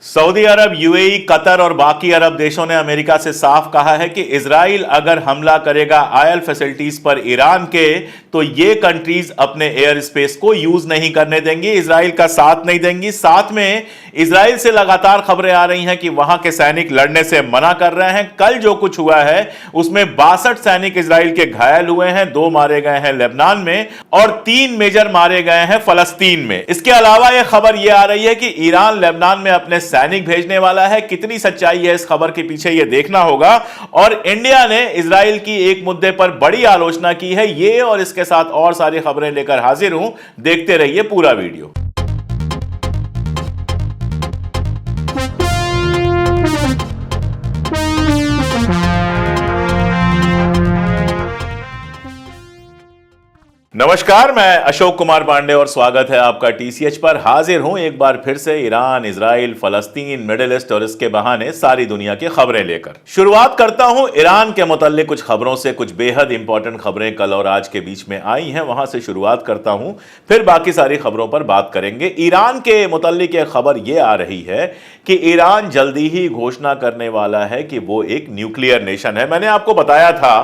Saudi अरब, UAE, Qatar और बाकी अरब देशों ने अमेरिका से साफ कहा है कि इजराइल अगर हमला करेगा ऑयल फैसिलिटीज पर ईरान के, तो ये कंट्रीज अपने एयर स्पेस को यूज नहीं करने देंगी, इजराइल का साथ नहीं देंगी। साथ में इजराइल से लगातार खबरें आ रही हैं कि वहां के सैनिक लड़ने से मना कर रहे हैं। कल जो कुछ हुआ है उसमें 62 सैनिक इजराइल के घायल हुए हैं, 2 मारे गए हैं लेबनान में और 3 मेजर मारे गए हैं फलस्तीन में। इसके अलावा यह खबर यह आ रही है कि ईरान लेबनान में अपने सैनिक भेजने वाला है। कितनी सच्चाई है इस खबर के पीछे यह देखना होगा। और इंडिया ने इजराइल की एक मुद्दे पर बड़ी आलोचना की है। ये और इसके साथ और सारी खबरें लेकर हाजिर हूं, देखते रहिए पूरा वीडियो। नमस्कार, मैं अशोक कुमार पांडे और स्वागत है आपका टीसीएच पर। हाजिर हूं एक बार फिर से ईरान, इजराइल, फलस्तीन, मिडिल ईस्ट और इसके बहाने सारी दुनिया की खबरें लेकर। शुरुआत करता हूं ईरान के मुताल्लिक कुछ खबरों से। कुछ बेहद इंपॉर्टेंट खबरें कल और आज के बीच में आई हैं, वहां से शुरुआत करता हूं, फिर बाकी सारी खबरों पर बात करेंगे। ईरान के मुताल्लिक एक खबर यह आ रही है कि ईरान जल्दी ही घोषणा करने वाला है कि वो एक न्यूक्लियर नेशन है। मैंने आपको बताया था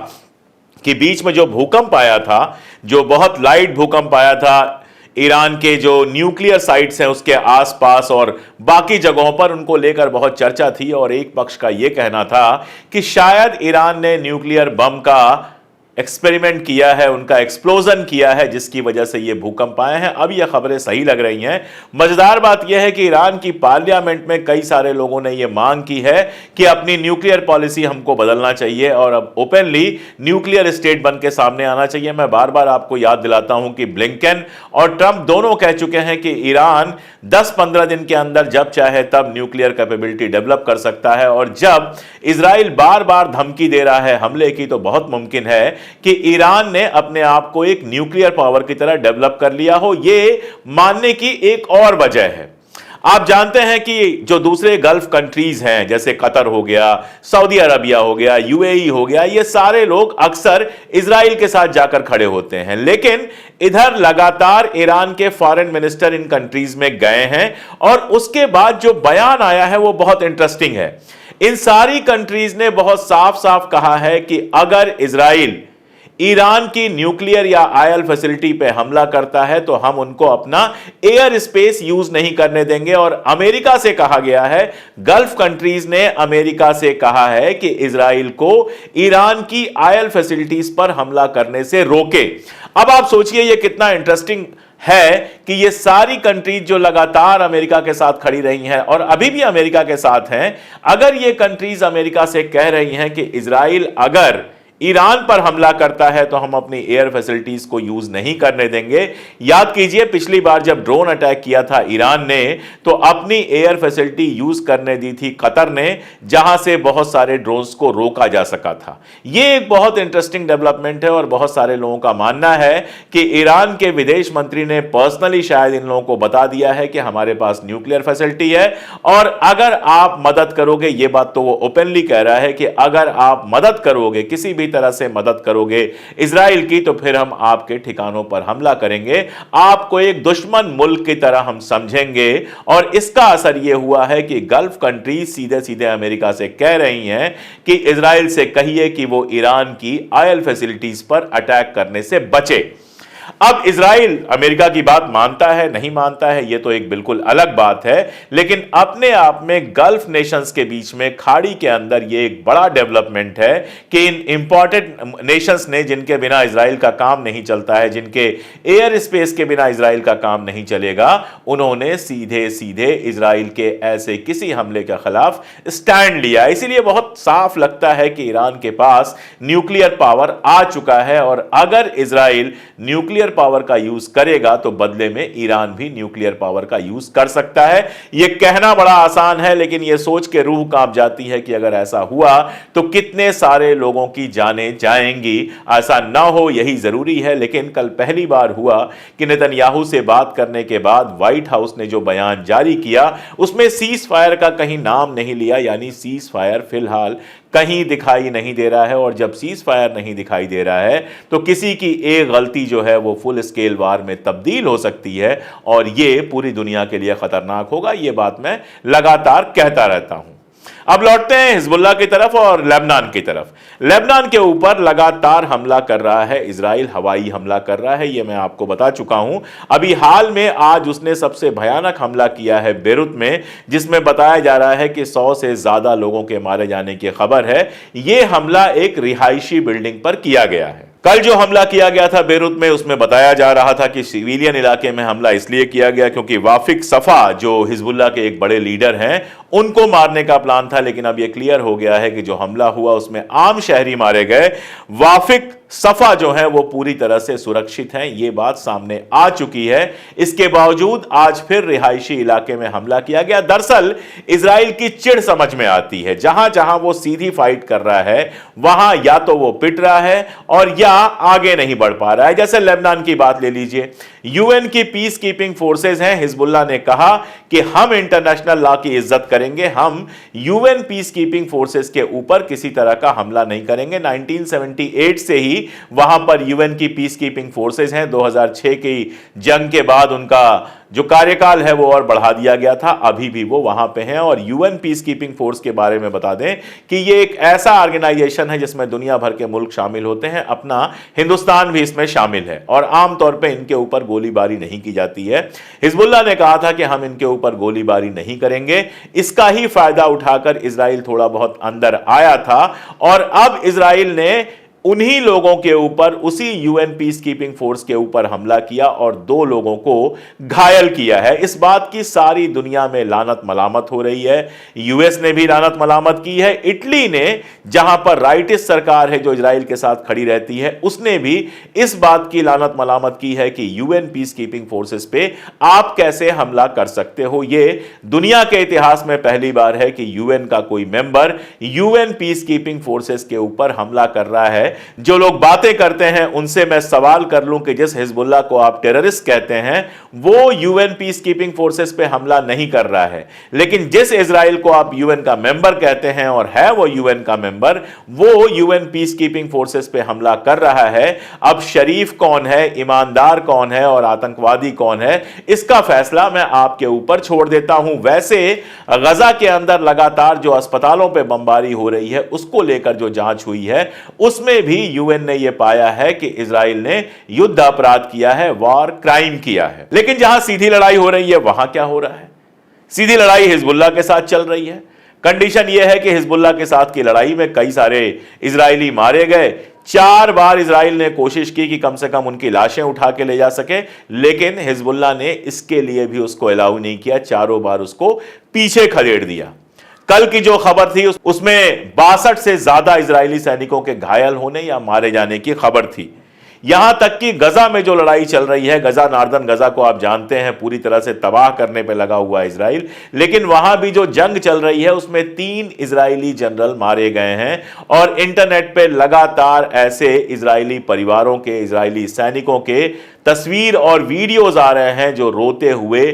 कि बीच में जो भूकंप आया था, जो बहुत लाइट भूकंप आया था ईरान के जो न्यूक्लियर साइट्स हैं उसके आसपास और बाकी जगहों पर, उनको लेकर बहुत चर्चा थी और एक पक्ष का यह कहना था कि शायद ईरान ने न्यूक्लियर बम का एक्सपेरिमेंट किया है, उनका एक्सप्लोजन किया है, जिसकी वजह से ये भूकंप आए हैं। अब ये खबरें सही लग रही हैं। मजेदार बात यह है कि ईरान की पार्लियामेंट में कई सारे लोगों ने यह मांग की है कि अपनी न्यूक्लियर पॉलिसी हमको बदलना चाहिए और अब ओपनली न्यूक्लियर स्टेट बन के सामने आना चाहिए। मैं बार बार आपको याद दिलाता हूं कि ब्लिंकन और ट्रंप दोनों कह चुके हैं कि ईरान 10-15 दिन के अंदर जब चाहे तब न्यूक्लियर कैपेबिलिटी डेवलप कर सकता है। और जब इजराइल बार बार धमकी दे रहा है हमले की, तो बहुत मुमकिन है कि ईरान ने अपने आप को एक न्यूक्लियर पावर की तरह डेवलप कर लिया हो। यह मानने की एक और वजह है। आप जानते हैं कि जो दूसरे गल्फ कंट्रीज हैं, जैसे कतर हो गया, सऊदी अरबिया हो गया, यूएई हो गया, ये सारे लोग अक्सर इजराइल के साथ जाकर खड़े होते हैं। लेकिन इधर लगातार ईरान के फॉरेन मिनिस्टर इन कंट्रीज में गए हैं और उसके बाद जो बयान आया है वो बहुत इंटरेस्टिंग है। इन सारी कंट्रीज ने बहुत साफ साफ कहा है कि अगर इजराइल ईरान की न्यूक्लियर या ऑयल फैसिलिटी पे हमला करता है तो हम उनको अपना एयर स्पेस यूज नहीं करने देंगे। और अमेरिका से कहा गया है, गल्फ कंट्रीज ने अमेरिका से कहा है कि इजराइल को ईरान की ऑयल फैसिलिटीज पर हमला करने से रोके। अब आप सोचिए ये कितना इंटरेस्टिंग है कि ये सारी कंट्रीज जो लगातार अमेरिका के साथ खड़ी रही हैं और अभी भी अमेरिका के साथ हैं, अगर ये कंट्रीज अमेरिका से कह रही हैं कि इजराइल अगर ईरान पर हमला करता है तो हम अपनी एयर फैसिलिटीज को यूज नहीं करने देंगे। याद कीजिए पिछली बार जब ड्रोन अटैक किया था ईरान ने, तो अपनी एयर फैसिलिटी यूज करने दी थी कतर ने, जहां से बहुत सारे ड्रोन्स को रोका जा सका था। यह एक बहुत इंटरेस्टिंग डेवलपमेंट है और बहुत सारे लोगों का मानना है कि ईरान के विदेश मंत्री ने पर्सनली शायद इन लोगों को बता दिया है कि हमारे पास न्यूक्लियर फैसिलिटी है और अगर आप मदद करोगे, यह बात तो वो ओपनली कह रहा है कि अगर आप मदद करोगे, किसी भी तरह से मदद करोगे इजराइल की, तो फिर हम आपके ठिकानों पर हमला करेंगे, आपको एक दुश्मन मुल्क की तरह हम समझेंगे। और इसका असर यह हुआ है कि गल्फ कंट्री सीधे सीधे अमेरिका से कह रही हैं कि इजराइल से कहिए कि वो ईरान की ऑयल फैसिलिटीज पर अटैक करने से बचे। अब इजराइल अमेरिका की बात मानता है नहीं मानता है, यह तो एक बिल्कुल अलग बात है, लेकिन अपने आप में गल्फ नेशंस के बीच में, खाड़ी के अंदर यह एक बड़ा डेवलपमेंट है कि इन इंपॉर्टेंट नेशंस ने, जिनके बिना इजराइल का काम नहीं चलता है, जिनके एयर स्पेस के बिना इजराइल का काम नहीं चलेगा, उन्होंने सीधे सीधे इजराइल के ऐसे किसी हमले के खिलाफ स्टैंड लिया। इसीलिए बहुत साफ लगता है कि ईरान के पास न्यूक्लियर पावर आ चुका है और अगर इजराइल न्यूक्लियर पावर का यूज करेगा तो बदले में ईरान भी न्यूक्लियर पावर का यूज कर सकता है। यह कहना बड़ा आसान है, लेकिन यह सोच के रूह कांप जाती है कि अगर ऐसा हुआ तो कितने सारे लोगों की जानें जाएंगी। ऐसा ना हो यही जरूरी है, लेकिन कल पहली बार हुआ कि नेतन्याहू से बात करने के बाद व्हाइट हाउस ने जो बयान जारी किया उसमें सीज फायर का कहीं नाम नहीं लिया, यानी सीज फायर फिलहाल कहीं दिखाई नहीं दे रहा है। और जब सीज फायर नहीं दिखाई दे रहा है तो किसी की एक गलती जो है वो फुल स्केल वार में तब्दील हो सकती है और ये पूरी दुनिया के लिए खतरनाक होगा। ये बात मैं लगातार कहता रहता हूं। अब लौटते हैं हिजबुल्लाह की तरफ और लेबनान की तरफ। लेबनान के ऊपर लगातार हमला कर रहा है इजराइल, हवाई हमला कर रहा है, यह मैं आपको बता चुका हूं। अभी हाल में आज उसने सबसे भयानक हमला किया है बेरूत में, जिसमें बताया जा रहा है कि 100 से ज्यादा लोगों के मारे जाने की खबर है। यह हमला एक रिहायशी बिल्डिंग पर किया गया है। कल जो हमला किया गया था बेरूत में, उसमें बताया जा रहा था कि सिविलियन इलाके में हमला इसलिए किया गया क्योंकि वाफिक सफा जो हिजबुल्लाह के एक बड़े लीडर हैं उनको मारने का प्लान था। लेकिन अब यह क्लियर हो गया है कि जो हमला हुआ उसमें आम शहरी मारे गए, वाफिक सफा जो है वो पूरी तरह से सुरक्षित हैं, ये बात सामने आ चुकी है। इसके बावजूद आज फिर रिहायशी इलाके में हमला किया गया। दरअसल इजराइल की चिढ़ समझ में आती है, जहां जहां वो सीधी फाइट कर रहा है वहां या तो वो पिट रहा है और या आगे नहीं बढ़ पा रहा है। जैसे लेबनान की बात ले लीजिए, यूएन की पीस कीपिंग फोर्सेज हैं, हिजबुल्लाह ने कहा कि हम इंटरनेशनल लॉ की इज्जत करेंगे, हम यूएन पीस कीपिंग फोर्सेज के ऊपर किसी तरह का हमला नहीं करेंगे। 1978 से ही वहां पर यूएन की पीस कीपिंग फोर्सेज हैं। 2006 की जंग के बाद उनका जो कार्यकाल है वो और बढ़ा दिया गया था, अभी भी वो वहां पे हैं। और यूएन पीस कीपिंग फोर्स के बारे में बता दें कि ये एक ऐसा ऑर्गेनाइजेशन है जिसमें दुनिया भर के मुल्क शामिल होते हैं, अपना हिंदुस्तान भी इसमें शामिल है और आमतौर पे इनके ऊपर गोलीबारी नहीं की जाती है। हिजबुल्लाह ने कहा था कि हम इनके ऊपर गोलीबारी नहीं करेंगे। इसका ही फायदा उठाकर इजराइल थोड़ा बहुत अंदर आया था और अब इजराइल ने उन्हीं लोगों के ऊपर, उसी यूएन पीस कीपिंग फोर्स के ऊपर हमला किया और 2 लोगों को घायल किया है। इस बात की सारी दुनिया में लानत मलामत हो रही है। यूएस ने भी लानत मलामत की है। इटली ने, जहां पर राइटिस्ट सरकार है जो इजराइल के साथ खड़ी रहती है, उसने भी इस बात की लानत मलामत की है कि यूएन पीस कीपिंग फोर्सेस पे आप कैसे हमला कर सकते हो। यह दुनिया के इतिहास में पहली बार है कि यूएन का कोई member UN peace keeping forces के ऊपर हमला कर रहा है। जो लोग बातें करते हैं उनसे मैं सवाल कर लूं कि जिस हिजबुल्लाह को आप टेररिस्ट कहते हैं वो यूएन पीस कीपिंग फोर्सेस पे हमला नहीं कर रहा है, लेकिन जिस इजराइल को आप यूएन का मेंबर कहते हैं और है वो यूएन का मेंबर, वो यूएन पीस कीपिंग फोर्सेस पे हमला कर रहा है। अब शरीफ कौन है, ईमानदार कौन है और आतंकवादी कौन है, इसका फैसला मैं आपके ऊपर छोड़ देता हूं। वैसे गजा के अंदर लगातार जो अस्पतालों पे बमबारी हो रही है उसको लेकर जो जांच हुई है उसमें भी यूएन ने यह पाया है कि इजराइल ने युद्ध अपराध किया है, वॉर क्राइम किया है। लेकिन जहां सीधी लड़ाई हो रही है वहां क्या हो रहा है? सीधी लड़ाई हिजबुल्लाह के साथ चल रही है। कंडीशन यह है कि हिजबुल्लाह के साथ की लड़ाई में कई सारे इजरायली मारे गए। 4 बार इजराइल ने कोशिश की कि कम से कम उनकी लाशें उठा के ले जा सके, लेकिन हिजबुल्लाह ने इसके लिए भी उसको अलाउ नहीं किया। चारों बार उसको पीछे खदेड़ दिया। कल की जो खबर थी उसमें 62 से ज्यादा इजरायली सैनिकों के घायल होने या मारे जाने की खबर थी। यहां तक कि गजा में जो लड़ाई चल रही है, गजा, नार्दर्न गजा को आप जानते हैं पूरी तरह से तबाह करने पे लगा हुआ है इजराइल, लेकिन वहां भी जो जंग चल रही है उसमें 3 इजरायली जनरल मारे गए हैं। और इंटरनेट पे लगातार ऐसे इजरायली परिवारों के, इजरायली सैनिकों के तस्वीर और वीडियोज आ रहे हैं जो रोते हुए,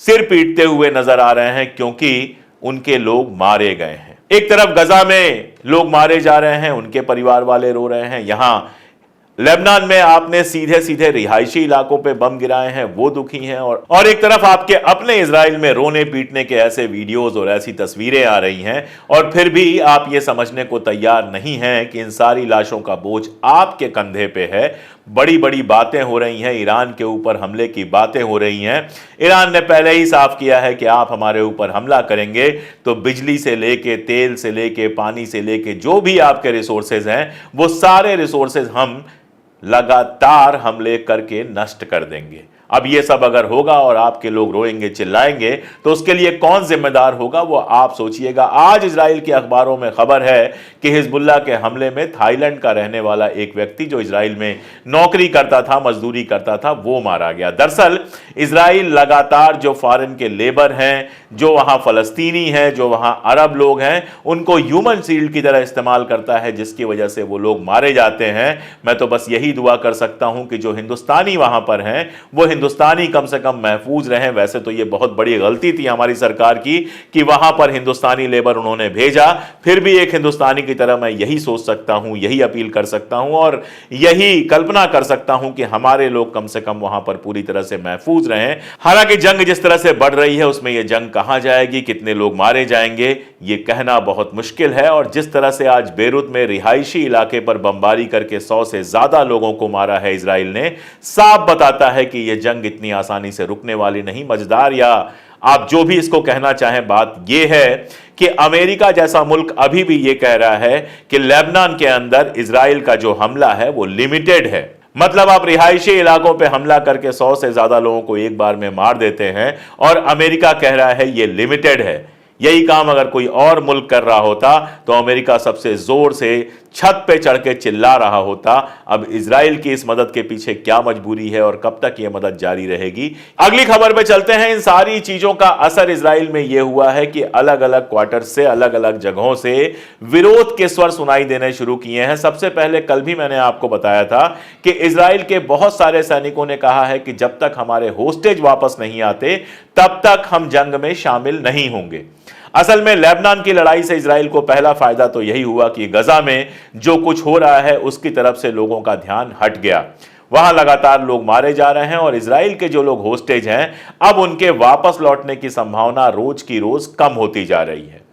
सिर पीटते हुए नजर आ रहे हैं क्योंकि उनके लोग मारे गए हैं। एक तरफ गजा में लोग मारे जा रहे हैं, उनके परिवार वाले रो रहे हैं। यहां लेबनान में आपने सीधे सीधे रिहायशी इलाकों पे बम गिराए हैं, वो दुखी हैं। और एक तरफ आपके अपने इजराइल में रोने पीटने के ऐसे वीडियोस और ऐसी तस्वीरें आ रही हैं और फिर भी आप ये समझने को तैयार नहीं हैं कि इन सारी लाशों का बोझ आपके कंधे पे है। बड़ी बड़ी बातें हो रही हैं, ईरान के ऊपर हमले की बातें हो रही हैं। ईरान ने पहले ही साफ किया है कि आप हमारे ऊपर हमला करेंगे तो बिजली से लेके, तेल से लेके, पानी से लेके जो भी आपके रिसोर्सेज हैं वो सारे रिसोर्सेज हम लगातार हमले करके नष्ट कर देंगे। अब ये सब अगर होगा और आपके लोग रोएंगे, चिल्लाएंगे, तो उसके लिए कौन जिम्मेदार होगा वो आप सोचिएगा। आज इजराइल के अखबारों में खबर है कि हिजबुल्लाह के हमले में थाईलैंड का रहने वाला एक व्यक्ति जो इजराइल में नौकरी करता था, मजदूरी करता था, वो मारा गया। दरअसल इजराइल लगातार जो फॉरेन के लेबर हैं, जो वहां फलस्तीनी हैं, जो वहां अरब लोग हैं, उनको ह्यूमन शील्ड की तरह इस्तेमाल करता है, जिसकी वजह से वो लोग मारे जाते हैं। मैं तो बस यही दुआ कर सकता हूं कि जो हिंदुस्तानी वहां पर हैं वो हिंदुस्तानी कम से कम महफूज रहें। वैसे तो ये बहुत बड़ी गलती थी हमारी सरकार की कि वहां पर हिंदुस्तानी लेबर उन्होंने भेजा, फिर भी एक हिंदुस्तानी की तरह मैं यही सोच सकता हूं, यही अपील कर सकता हूं और यही कल्पना कर सकता हूं कि हमारे लोग कम से कम वहां पर पूरी तरह से महफूज रहें। हालांकि जंग जिस तरह से बढ़ रही है उसमें यह जंग कहां जाएगी, कितने लोग मारे जाएंगे, यह कहना बहुत मुश्किल है। और जिस तरह से आज बेरूत में रिहायशी इलाके पर बमबारी करके 100 से ज्यादा लोगों को मारा है इजराइल ने, साफ बताता है कि यह जंग इतनी आसानी से रुकने वाली नहीं। मजेदार या आप जो भी इसको कहना चाहें, बात यह है कि अमेरिका जैसा मुल्क अभी भी यह कह रहा है कि लेबनान के अंदर इजराइल का जो हमला है वो लिमिटेड है। मतलब आप रिहायशी इलाकों पे हमला करके 100 से ज्यादा लोगों को एक बार में मार देते हैं और अमेरिका कह रहा है ये लिमिटेड है। यही काम अगर कोई और मुल्क कर रहा होता तो अमेरिका सबसे जोर से छत पे चढ़ के चिल्ला रहा होता। अब इजराइल की इस मदद के पीछे क्या मजबूरी है और कब तक यह मदद जारी रहेगी। अगली खबर पे चलते हैं। इन सारी चीजों का असर इजराइल में यह हुआ है कि अलग अलग क्वार्टर से, अलग अलग जगहों से विरोध के स्वर सुनाई देने शुरू किए हैं। सबसे पहले कल भी मैंने आपको बताया था कि इजराइल के बहुत सारे सैनिकों ने कहा है कि जब तक हमारे होस्टेज वापस नहीं आते तब तक हम जंग में शामिल नहीं होंगे। असल में लेबनान की लड़ाई से इजराइल को पहला फायदा तो यही हुआ कि गजा में जो कुछ हो रहा है उसकी तरफ से लोगों का ध्यान हट गया। वहां लगातार लोग मारे जा रहे हैं और इजराइल के जो लोग होस्टेज हैं अब उनके वापस लौटने की संभावना रोज की रोज कम होती जा रही है।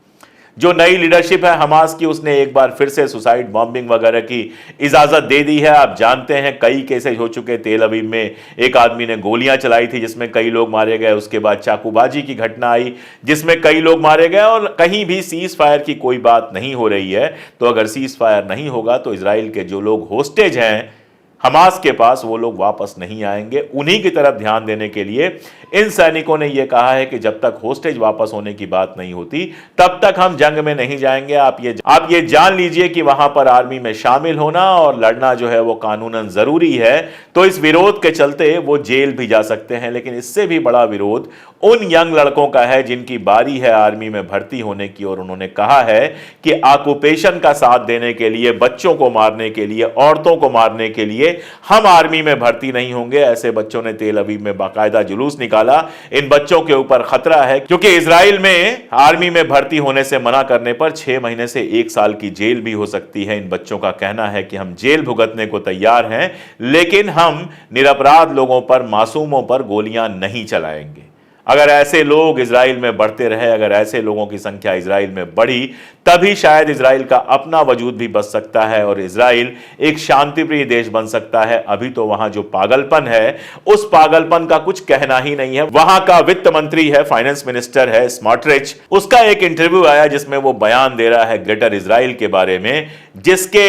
जो नई लीडरशिप है हमास की, उसने एक बार फिर से सुसाइड बॉम्बिंग वगैरह की इजाजत दे दी है। आप जानते हैं कई केसेस हो चुके। तेल अवीव में एक आदमी ने गोलियां चलाई थी जिसमें कई लोग मारे गए। उसके बाद चाकूबाजी की घटना आई जिसमें कई लोग मारे गए और कहीं भी सीज फायर की कोई बात नहीं हो रही है। तो अगर सीज फायर नहीं होगा तो इजराइल के जो लोग होस्टेज हैं हमास के पास, वो लोग वापस नहीं आएंगे। उन्हीं की तरफ ध्यान देने के लिए इन सैनिकों ने यह कहा है कि जब तक होस्टेज वापस होने की बात नहीं होती तब तक हम जंग में नहीं जाएंगे। आप ये जान लीजिए कि वहां पर आर्मी में शामिल होना और लड़ना जो है वो कानूनन जरूरी है। तो इस विरोध के चलते वो जेल भी जा सकते हैं। लेकिन इससे भी बड़ा विरोध उन यंग लड़कों का है जिनकी बारी है आर्मी में भर्ती होने की। और उन्होंने कहा है कि ऑक्यूपेशन का साथ देने के लिए, बच्चों को मारने के लिए, औरतों को मारने के लिए हम आर्मी में भर्ती नहीं होंगे। ऐसे बच्चों ने तेल अवीव में बाकायदा जुलूस निकाला। इन बच्चों के ऊपर खतरा है क्योंकि इजराइल में आर्मी में भर्ती होने से मना करने पर 6 महीने से 1 साल की जेल भी हो सकती है। इन बच्चों का कहना है कि हम जेल भुगतने को तैयार हैं लेकिन हम निरपराध लोगों पर, मासूमों पर गोलियां नहीं चलाएंगे। अगर ऐसे लोग इजराइल में बढ़ते रहे, अगर ऐसे लोगों की संख्या इजराइल में बढ़ी, तभी शायद इजराइल का अपना वजूद भी बच सकता है और इजराइल एक शांतिप्रिय देश बन सकता है। अभी तो वहां जो पागलपन है उस पागलपन का कुछ कहना ही नहीं है। वहां का वित्त मंत्री है, फाइनेंस मिनिस्टर है स्मोट्रिच, उसका एक इंटरव्यू आया जिसमें वो बयान दे रहा है ग्रेटर इजराइल के बारे में, जिसके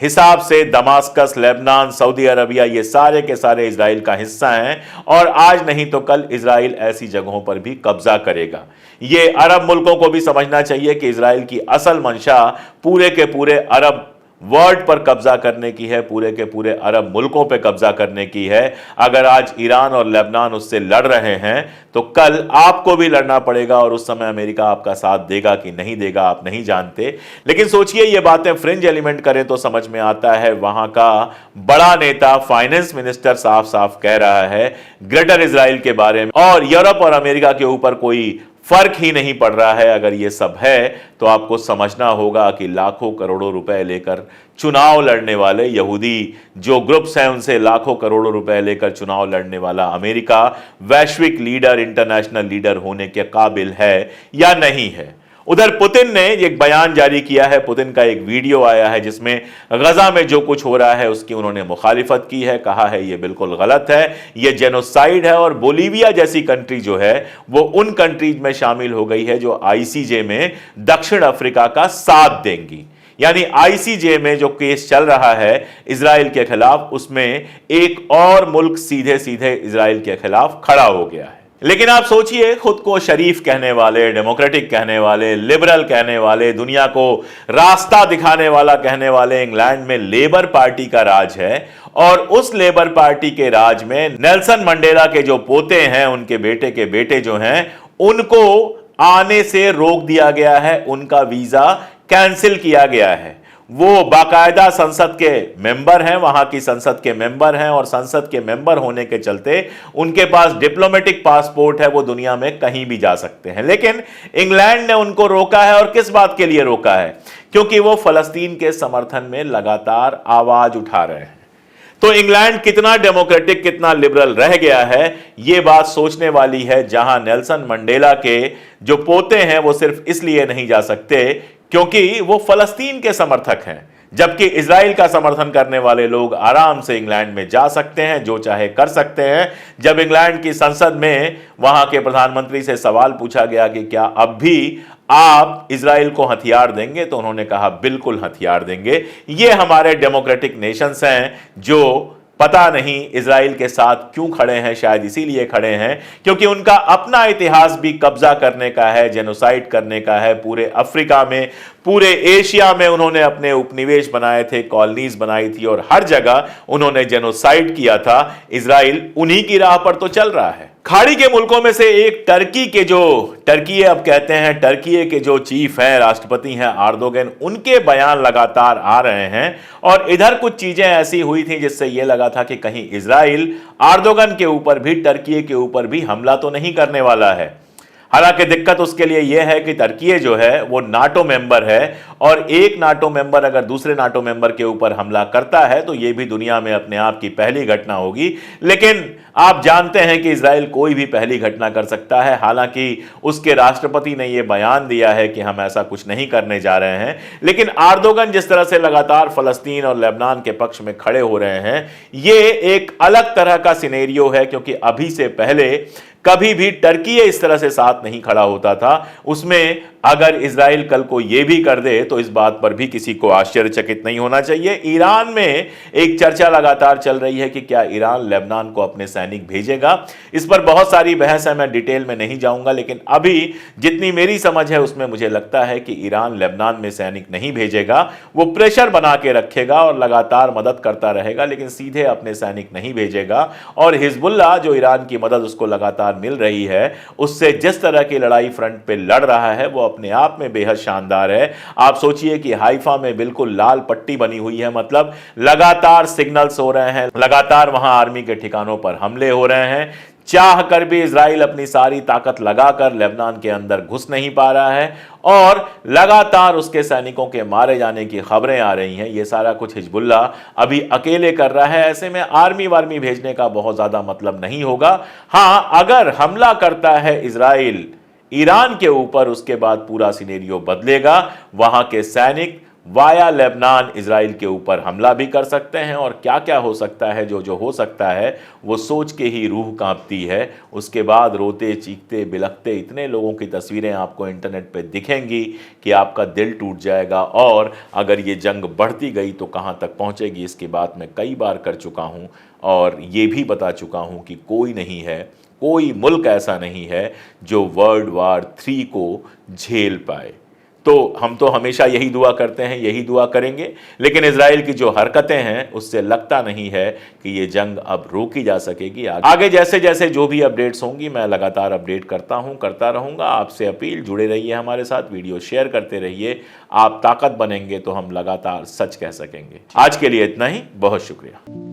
हिसाब से दमास्कस, लेबनान, सऊदी अरबिया ये सारे के सारे इजराइल का हिस्सा हैं और आज नहीं तो कल इजराइल ऐसी जगहों पर भी कब्जा करेगा। ये अरब मुल्कों को भी समझना चाहिए कि इजराइल की असल मंशा पूरे के पूरे अरब वर्ल्ड पर कब्जा करने की है, पूरे के पूरे अरब मुल्कों पर कब्जा करने की है। अगर आज ईरान और लेबनान उससे लड़ रहे हैं तो कल आपको भी लड़ना पड़ेगा और उस समय अमेरिका आपका साथ देगा कि नहीं देगा आप नहीं जानते। लेकिन सोचिए ये बातें फ्रिंज एलिमेंट करें तो समझ में आता है। वहां का बड़ा नेता, फाइनेंस मिनिस्टर साफ साफ कह रहा है ग्रेटर इजराइल के बारे में और यूरोप और अमेरिका के ऊपर कोई फर्क ही नहीं पड़ रहा है। अगर ये सब है तो आपको समझना होगा कि लाखों करोड़ों रुपए लेकर चुनाव लड़ने वाले यहूदी जो ग्रुप्स हैं, उनसे लाखों करोड़ों रुपए लेकर चुनाव लड़ने वाला अमेरिका वैश्विक लीडर, इंटरनेशनल लीडर होने के काबिल है या नहीं है। उधर पुतिन ने एक बयान जारी किया है। पुतिन का एक वीडियो आया है जिसमें गजा में जो कुछ हो रहा है उसकी उन्होंने मुखालिफत की है। कहा है ये बिल्कुल गलत है, ये जेनोसाइड है। और बोलीविया जैसी कंट्री जो है वो उन कंट्रीज में शामिल हो गई है जो आईसीजे में दक्षिण अफ्रीका का साथ देंगी। यानी आईसीजे में जो केस चल रहा है इजराइल के खिलाफ, उसमें एक और मुल्क सीधे सीधे इजराइल के खिलाफ खड़ा हो गया है। लेकिन आप सोचिए, खुद को शरीफ कहने वाले, डेमोक्रेटिक कहने वाले, लिबरल कहने वाले, दुनिया को रास्ता दिखाने वाला कहने वाले इंग्लैंड में लेबर पार्टी का राज है और उस लेबर पार्टी के राज में नेल्सन मंडेला के जो पोते हैं, उनके बेटे के बेटे जो हैं, उनको आने से रोक दिया गया है, उनका वीजा कैंसिल किया गया है। वो बाकायदा संसद के मेंबर हैं, वहां की संसद के मेंबर हैं, और संसद के मेंबर होने के चलते उनके पास डिप्लोमेटिक पासपोर्ट है, वो दुनिया में कहीं भी जा सकते हैं। लेकिन इंग्लैंड ने उनको रोका है, और किस बात के लिए रोका है? क्योंकि वो फलस्तीन के समर्थन में लगातार आवाज उठा रहे हैं। तो इंग्लैंड कितना डेमोक्रेटिक, कितना लिबरल रह गया है, यह बात सोचने वाली है, जहां नेल्सन मंडेला के जो पोते हैं वो सिर्फ इसलिए नहीं जा सकते क्योंकि वो फलस्तीन के समर्थक हैं, जबकि इजराइल का समर्थन करने वाले लोग आराम से इंग्लैंड में जा सकते हैं, जो चाहे कर सकते हैं। जब इंग्लैंड की संसद में वहां के प्रधानमंत्री से सवाल पूछा गया कि क्या अब भी आप इजराइल को हथियार देंगे, तो उन्होंने कहा बिल्कुल हथियार देंगे। ये हमारे डेमोक्रेटिक नेशंस हैं जो पता नहीं इजराइल के साथ क्यों खड़े हैं, शायद इसीलिए खड़े हैं क्योंकि उनका अपना इतिहास भी कब्जा करने का है, जेनोसाइड करने का है। पूरे अफ्रीका में, पूरे एशिया में उन्होंने अपने उपनिवेश बनाए थे, कॉलोनीज बनाई थी, और हर जगह उन्होंने जेनोसाइड किया था। इजराइल उन्हीं की राह पर तो चल रहा है। खाड़ी के मुल्कों में से एक टर्की अब कहते हैं, टर्की के जो चीफ हैं, राष्ट्रपति हैं एर्दोगन, उनके बयान लगातार आ रहे हैं। और इधर कुछ चीजें ऐसी हुई थी जिससे यह लगा था कि कहीं इजराइल एर्दोगन के ऊपर भी, टर्की के ऊपर भी हमला तो नहीं करने वाला है। हालांकि दिक्कत उसके लिए यह है कि टर्की जो है वो नाटो मेंबर है, और एक नाटो मेंबर अगर दूसरे नाटो मेंबर के ऊपर हमला करता है तो यह भी दुनिया में अपने आप की पहली घटना होगी। लेकिन आप जानते हैं कि इजराइल कोई भी पहली घटना कर सकता है। हालांकि उसके राष्ट्रपति ने यह बयान दिया है कि हम ऐसा कुछ नहीं करने जा रहे हैं, लेकिन एर्दोगन जिस तरह से लगातार फलस्तीन और लेबनान के पक्ष में खड़े हो रहे हैं, यह एक अलग तरह का सिनेरियो है, क्योंकि अभी से पहले कभी भी टर्की इस तरह से साथ नहीं खड़ा होता था। उसमें अगर इजराइल कल को यह भी कर दे तो इस बात पर भी किसी को आश्चर्यचकित नहीं होना चाहिए। ईरान में एक चर्चा लगातार चल रही है कि क्या ईरान लेबनान को अपने सैनिक भेजेगा। इस पर बहुत सारी बहस है, मैं डिटेल में नहीं जाऊंगा, लेकिन अभी जितनी मेरी समझ है उसमें मुझे लगता है कि ईरान लेबनान में सैनिक नहीं भेजेगा। वो प्रेशर बना के रखेगा और लगातार मदद करता रहेगा, लेकिन सीधे अपने सैनिक नहीं भेजेगा। और हिजबुल्लाह जो ईरान की मदद उसको लगातार मिल रही है, उससे जिस तरह की लड़ाई फ्रंट पे लड़ रहा है वो अपने आप में बेहद शानदार है। आप सोचिए कि हाइफा में बिल्कुल लाल पट्टी बनी हुई है, मतलब लगातार सिग्नल्स हो रहे हैं, लगातार वहां आर्मी के ठिकानों पर हमले हो रहे हैं। चाह कर भी इजराइल अपनी सारी ताकत लगाकर लेबनान के अंदर घुस नहीं पा रहा है, और लगातार उसके सैनिकों के मारे जाने की खबरें आ रही हैं। ये सारा कुछ हिजबुल्लाह अभी अकेले कर रहा है। ऐसे में आर्मी वार्मी भेजने का बहुत ज्यादा मतलब नहीं होगा। हां, अगर हमला करता है इजराइल ईरान के ऊपर, उसके बाद पूरा सिनेरियो बदलेगा। वहां के सैनिक वाया लेबनान इजराइल के ऊपर हमला भी कर सकते हैं, और क्या क्या हो सकता है, जो हो सकता है वो सोच के ही रूह कांपती है। उसके बाद रोते चीखते बिलखते इतने लोगों की तस्वीरें आपको इंटरनेट पे दिखेंगी कि आपका दिल टूट जाएगा। और अगर ये जंग बढ़ती गई तो कहां तक पहुंचेगी, इसकी बात मैं कई बार कर चुका हूं, और ये भी बता चुका हूं कि कोई नहीं है, कोई मुल्क ऐसा नहीं है जो वर्ल्ड वार 3 को झेल पाए। तो हम तो हमेशा यही दुआ करते हैं, यही दुआ करेंगे, लेकिन इजराइल की जो हरकतें हैं उससे लगता नहीं है कि ये जंग अब रोकी जा सकेगी। आगे जैसे जैसे जो भी अपडेट्स होंगी मैं लगातार अपडेट करता रहूंगा। आपसे अपील, जुड़े रहिए हमारे साथ, वीडियो शेयर करते रहिए। आप ताकत बनेंगे तो हम लगातार सच कह सकेंगे। आज के लिए इतना ही, बहुत शुक्रिया।